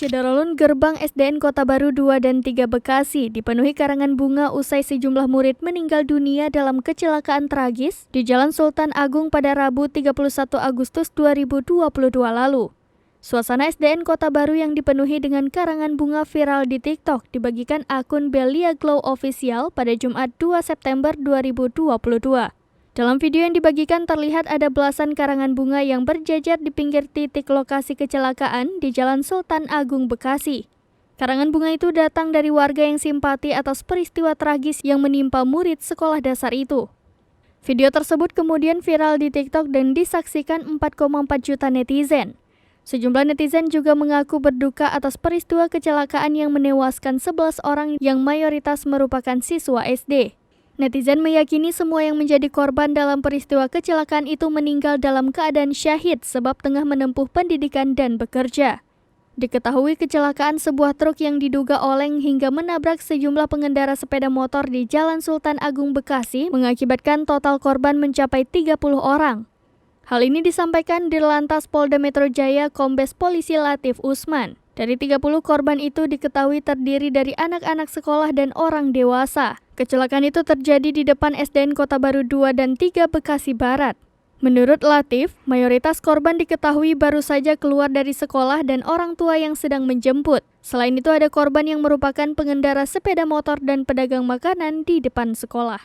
Syederalun gerbang SDN Kota Baru 2 dan 3 Bekasi dipenuhi karangan bunga usai sejumlah murid meninggal dunia dalam kecelakaan tragis di Jalan Sultan Agung pada Rabu 31 Agustus 2022 lalu. Suasana SDN Kota Baru yang dipenuhi dengan karangan bunga viral di TikTok dibagikan akun Belia Glow Official pada Jumat 2 September 2022. Dalam video yang dibagikan terlihat ada belasan karangan bunga yang berjajar di pinggir titik lokasi kecelakaan di Jalan Sultan Agung, Bekasi. Karangan bunga itu datang dari warga yang simpati atas peristiwa tragis yang menimpa murid sekolah dasar itu. Video tersebut kemudian viral di TikTok dan disaksikan 4,4 juta netizen. Sejumlah netizen juga mengaku berduka atas peristiwa kecelakaan yang menewaskan 11 orang yang mayoritas merupakan siswa SD. Netizen meyakini semua yang menjadi korban dalam peristiwa kecelakaan itu meninggal dalam keadaan syahid sebab tengah menempuh pendidikan dan bekerja. Diketahui kecelakaan sebuah truk yang diduga oleng hingga menabrak sejumlah pengendara sepeda motor di Jalan Sultan Agung, Bekasi mengakibatkan total korban mencapai 30 orang. Hal ini disampaikan Dirlantas Polda Metro Jaya Kombes Polisi Latif Usman. Dari 30 korban itu diketahui terdiri dari anak-anak sekolah dan orang dewasa. Kecelakaan itu terjadi di depan SDN Kota Baru 2 dan 3 Bekasi Barat. Menurut Latif, mayoritas korban diketahui baru saja keluar dari sekolah dan orang tua yang sedang menjemput. Selain itu ada korban yang merupakan pengendara sepeda motor dan pedagang makanan di depan sekolah.